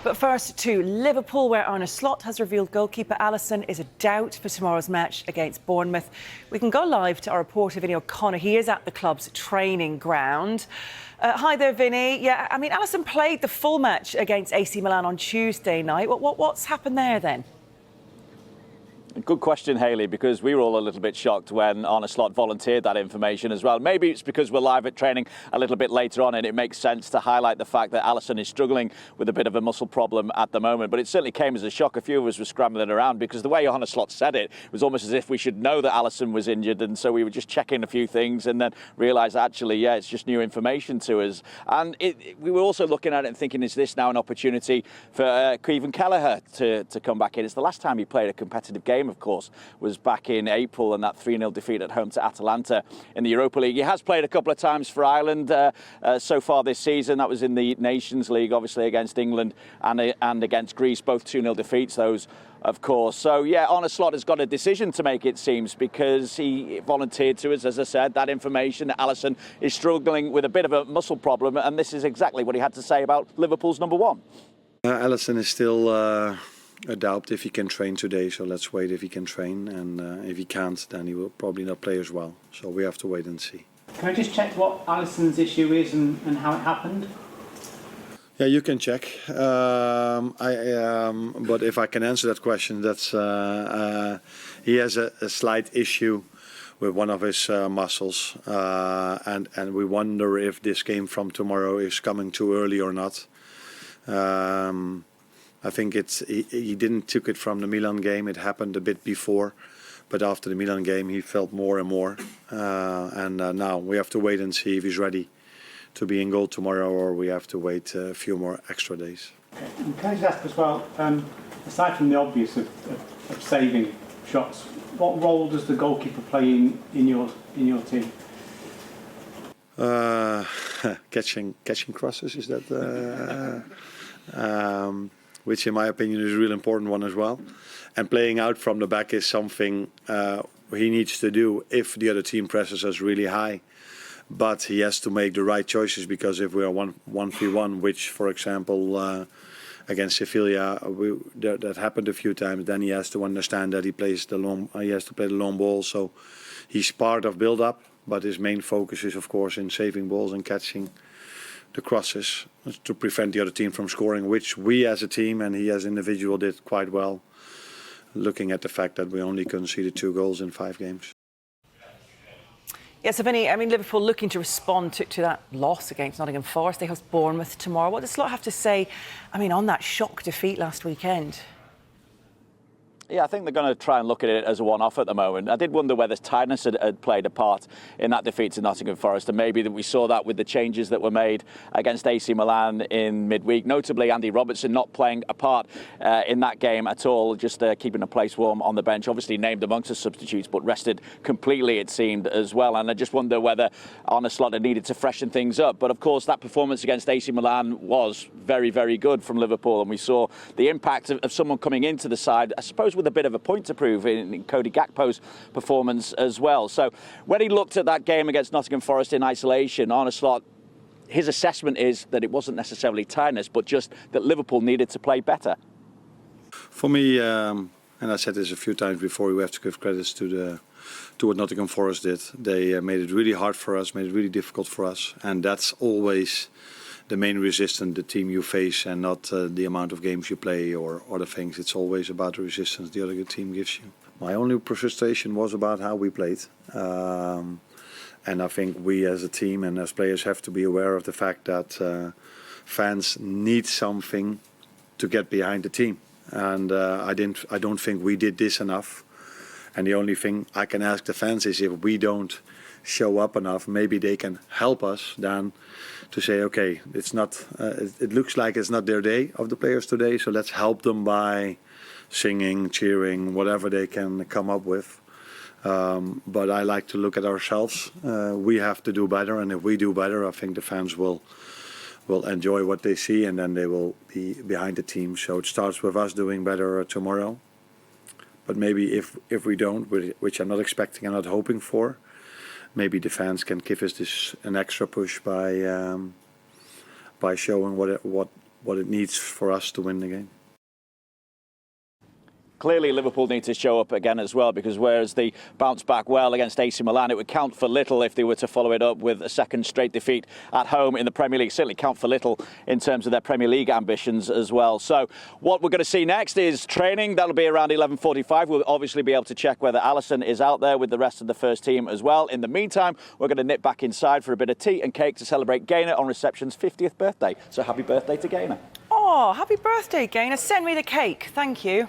But first to Liverpool, where Arne Slot has revealed goalkeeper Alisson is a doubt for tomorrow's match against Bournemouth. We can go live to our reporter Vinny O'Connor. He is at the club's training ground. Hi there, Vinny. Yeah, I mean, Alisson played the full match against AC Milan on Tuesday night. What's happened there then? Good question, Hayley, because we were all a little bit shocked when Arne Slot volunteered that information as well. Maybe it's because we're live at training a little bit later on and it makes sense to highlight the fact that Alisson is struggling with a bit of a muscle problem at the moment. But it certainly came as a shock. A few of us were scrambling around because the way Arne Slot said it was almost as if we should know that Alisson was injured. And so we were just checking a few things and then realised, actually, yeah, it's just new information to us. And we were also looking at it and thinking, is this now an opportunity for Kevin Kelleher to come back in? It's the last time he played a competitive game, of course, was back in April and that 3-0 defeat at home to Atalanta in the Europa League. He has played a couple of times for Ireland so far this season. That was in the Nations League, obviously, against England and against Greece, both 2-0 defeats, those, of course. So, yeah, Arne Slot has got a decision to make, it seems, because he volunteered to us, as I said, that information that Alisson is struggling with a bit of a muscle problem, and this is exactly what he had to say about Liverpool's number one. Alisson is still a doubt if he can train today, so let's wait if he can train, and if he can't, then he will probably not play as well. So we have to wait and see. Can I just check what Alisson's issue is and how it happened? Yeah, you can check. But if I can answer that question, that's he has a slight issue with one of his muscles, and we wonder if this game from tomorrow is coming too early or not. I think he didn't took it from the Milan game. It happened a bit before, but after the Milan game he felt more and more. Now we have to wait and see if he's ready to be in goal tomorrow, or we have to wait a few more extra days. Okay. And can I just ask as well, aside from the obvious of saving shots, what role does the goalkeeper play in your team? Catching crosses, is that? Which in my opinion is a real important one as well. And playing out from the back is something he needs to do if the other team presses us really high. But he has to make the right choices, because if we are 1v1, which for example against Sevilla that happened a few times, then he has to understand that he has to play the long ball. So he's part of build-up, but his main focus is of course in saving balls and catching the crosses to prevent the other team from scoring, which we as a team and he as an individual did quite well, looking at the fact that we only conceded 2 goals in 5 games. Yes, so Vinny, I mean, Liverpool looking to respond to that loss against Nottingham Forest. They host Bournemouth tomorrow. What does Slot have to say, I mean, on that shock defeat last weekend? Yeah, I think they're going to try and look at it as a one-off at the moment. I did wonder whether tiredness had played a part in that defeat to Nottingham Forest, and maybe that we saw that with the changes that were made against AC Milan in midweek. Notably, Andy Robertson not playing a part in that game at all, just keeping a place warm on the bench. Obviously named amongst the substitutes, but rested completely, it seemed, as well. And I just wonder whether Arne Slot had needed to freshen things up. But of course, that performance against AC Milan was very, very good from Liverpool, and we saw the impact of someone coming into the side, I suppose, with a bit of a point to prove in Cody Gakpo's performance as well. So when he looked at that game against Nottingham Forest in isolation, Arne Slot, his assessment is that it wasn't necessarily tiredness, but just that Liverpool needed to play better. For me, and I said this a few times before, we have to give credits to what Nottingham Forest did. They made it really hard for us, made it really difficult for us, and that's always the main resistance, the team you face, and not the amount of games you play or other things. It's always about the resistance the other team gives you. My only frustration was about how we played. And I think we as a team and as players have to be aware of the fact that fans need something to get behind the team. And I don't think we did this enough. And the only thing I can ask the fans is, if we don't show up enough, maybe they can help us then to say, okay, it's not. It looks like it's not their day of the players today, so let's help them by singing, cheering, whatever they can come up with. But I like to look at ourselves. We have to do better, and if we do better, I think the fans will enjoy what they see, and then they will be behind the team. So it starts with us doing better tomorrow. But maybe if we don't, which I'm not expecting, I'm not hoping for, maybe the fans can give us an extra push by showing what what it needs for us to win the game. Clearly, Liverpool need to show up again as well, because whereas they bounced back well against AC Milan, it would count for little if they were to follow it up with a second straight defeat at home in the Premier League. Certainly count for little in terms of their Premier League ambitions as well. So what we're going to see next is training. That'll be around 11:45. We'll obviously be able to check whether Alisson is out there with the rest of the first team as well. In the meantime, we're going to nip back inside for a bit of tea and cake to celebrate Gaynor on reception's 50th birthday. So happy birthday to Gaynor. Oh, happy birthday, Gaynor. Send me the cake. Thank you.